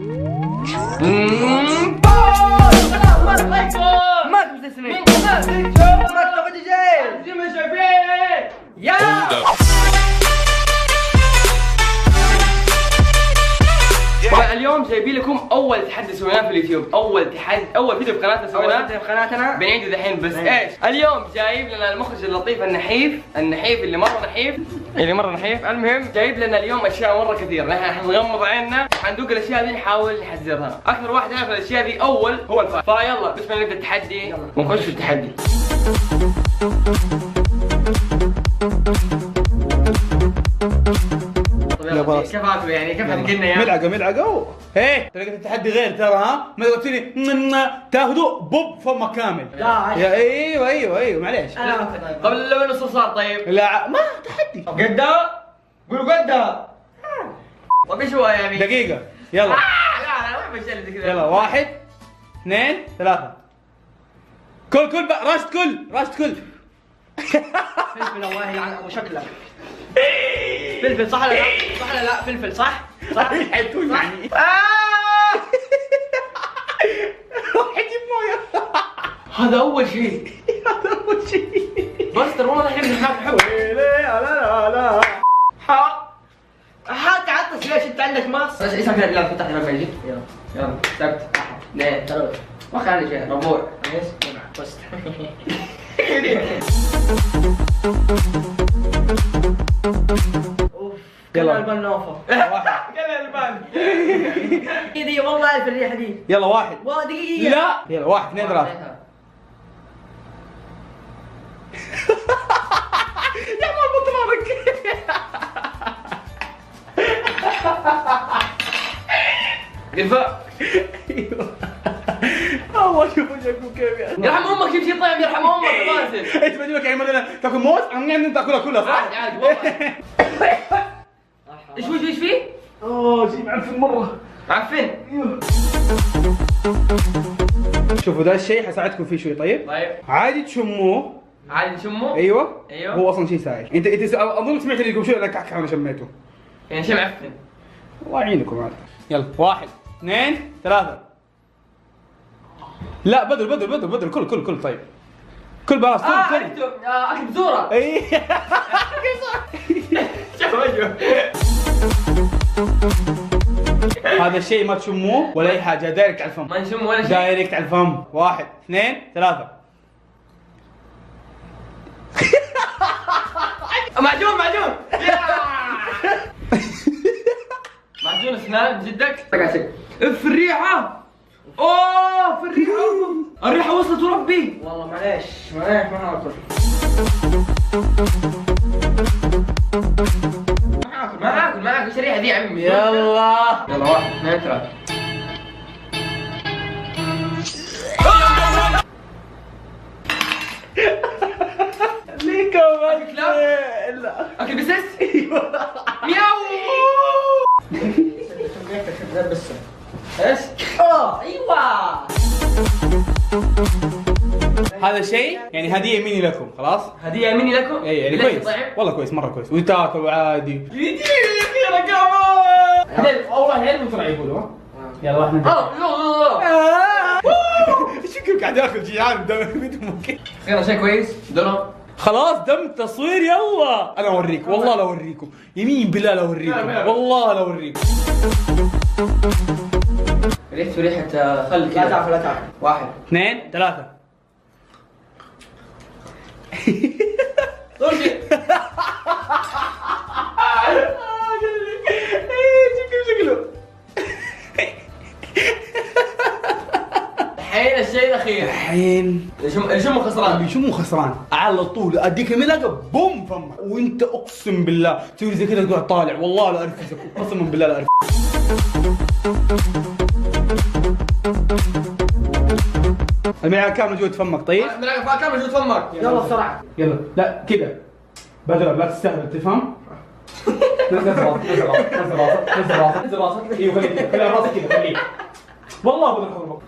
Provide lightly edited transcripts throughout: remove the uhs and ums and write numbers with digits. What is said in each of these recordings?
السلام عليكم. ما تستثني من قناة مكتب الجيل زي ما شايفين يا طبعا اليوم جايبين لكم اول تحدي سويناه في اليوتيوب، اول فيديو في قناتنا سويناه في قناتنا بنعيده دحين. بس ايش؟ اليوم جايب لنا المخرج اللطيف النحيف اللي مره نحيف المهم جايب لنا اليوم اشياء مره كثيره، نحن حنغمض عيننا حندوق الاشياء دي نحاول نحذرها. اكثر واحد يعرف الاشياء دي اول هو الفهد. فيلا بسم الله نبدا التحدي ونخش في التحدي. يا باص. كيف اكل يعني؟ كيف حتقلنا يعني؟ ملعقه هي طريقة التحدي غير ترى، ها؟ ما قلت لي تاخذوا بوب فمك كامل. لا يا ايوه معليش. قبل لو انه صار طيب لا ما تحدي. قدا قولوا قدا. طيب ايش هو يعني؟ دقيقة يلا لا ما احب الاشياء اللي زي كذا. يلا 1 2 3 كل راشد كل فلفل الله يلعن ابو شكلك. فلفل صح ولا لا؟ صح ولا لا؟ فلفل صح؟ حيكون يعني واحد يجيب مويه. هذا اول شيء بس ترى والله الحين بنحاول نحب لا حتى عطس ليش انت عندك ماس؟ بس اسمع كذا بالله فتح لي يجي. يلا سبت واحد اثنين ثلاثة ما خلي شيء ربوع خميس جمعة بس اوف يلا. كل البان نوفر واحد قال البان دي والله اعرف الريحة دي يلا 1 والله دقيقة لا يلا 1 2 3 يا ما بطلانك قرفة الله شوف وجهكم كيف يعني. يرحم امك جيب شيء طيب يرحم امك يا باسل. انت بجيبك يعني مثلا تاكل موز انت تاكلها كلها صح؟ عادي عادي والله. ايش فيه؟ شيء معفن مره. معفن. شوفوا ده الشيء حساعدكم فيه شوي طيب؟ طيب عادي تشموه. عادي نشمه؟ ايوه ايوه هو اصلا شيء سايل. انت اظن سمعت اللي يقول شو لك كحكه وانا شميته. يعني شيء معفن. الله يعينكم عاد. يلا 1 2 3 لا بدل كل طيب كل براس كل عرفته اكل بزوره. اي شوف وجهه. هذا الشيء ما تشموه ولا اي حاجه دايركت على الفم. ما نشم ولا شيء. دايركت على الفم 1 2 3 معجون معجون اسنان بجدك. في الريحه اوه في الريحه وصلت وربي. والله معليش ما هاكل ما اكل الشريحه دي يا عمي. يلا 1 2 3 ليه كمان كلاب؟ لا اكل بسس. مياو. بس ايش؟ ايوه هذا شيء يعني هديه مني لكم خلاص. هديه مني لكم. اي يعني ليش كويس طيب؟ والله كويس مره كويس وتاكل عادي. يديني يا كمان. اول واحد يعلم بسرعه يقولوا ها يلا واحد شكلك قاعد ياكل جيعان دم خير شيء كويس دونو. خلاص دم تصوير يلا انا اوريك والله لا اوريكم يمين بالله لا اوريكم والله لا اوريكم. ريحة خل لا كذا. تعرف 1 2 3 طرشي. شكله الحين الشيء الاخير. الحين الشم خسران. شو مو خسران على طول اديك ملقه بوم فمك وانت اقسم بالله تسوي زي كذا تقعد طالع والله لا ارفزك قسما بالله لا ارفزك. الملعقه كامله جوه فمك طيب؟ ملعقة كامل موجود فمك. يلا بسرعة يلا لا كذا بدر لا تستهبل تفهم؟ نزل راسك ايوه خلي راسك كذا خليه والله بدر حضربك.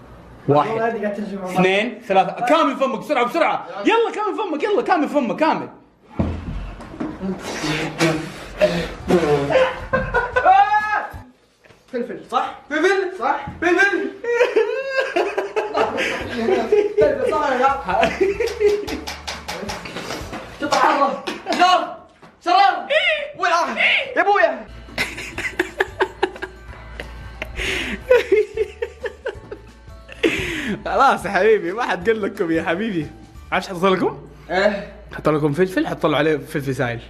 1 2 3 كامل فمك بسرعه يلا كامل فمك يلا كامل فمك كامل. فلفل صح؟ فلفل صح؟ فلفل فلفل صح ولا لا؟ تطلع عرض نار شرار ولا يا ابويا خلاص يا حبيبي، ما حد قال لكم يا حبيبي. عارف حط لكم؟ ايه حط لكم فلفل، حط له عليه فلفل سايل.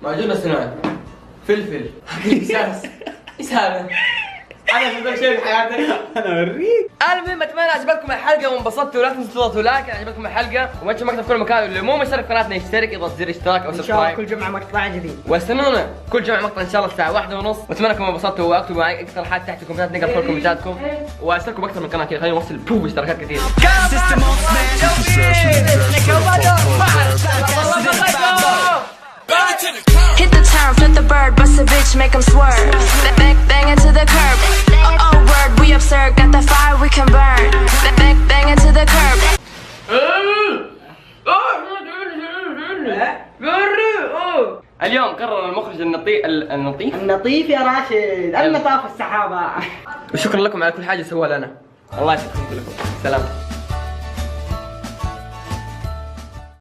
معجون السنان فلفل اساس ايش هذا؟ انا في شيء في حياتي. انا اوريك. المهم اتمنى عجبتكم الحلقه وانبسطتوا، ولا تنسوا تضغطوا لايك اذا عجبتكم الحلقه، وما تنسوا مقطع في كل مكان. اللي مو مشترك في قناتنا يشترك، يضغط زر اشتراك او ان شاء الله سبسكرايب، كل جمعه مقطع جديد. واستنونا كل جمعه مقطع ان شاء الله الساعه 1:30. واتمنى انكم انبسطتوا، واكتبوا معي اقتراحات تحت الكومنتات نقرا كل كومنتات واشتركوا باكثر من قناه كذا، خلينا نوصل اشتراكات كثير. Hit the turn, flip the bird, bust a bitch, make 'em swerve. Bang into the curb. Oh, word, we absurd. Got the fire, we can burn. Bang into the curb. اليوم قرر المخرج النظيف النظيف يا راشد، النظافه السحابه. وشكرا لكم على كل حاجه سووها لنا. الله يسعدكم كلكم. سلام.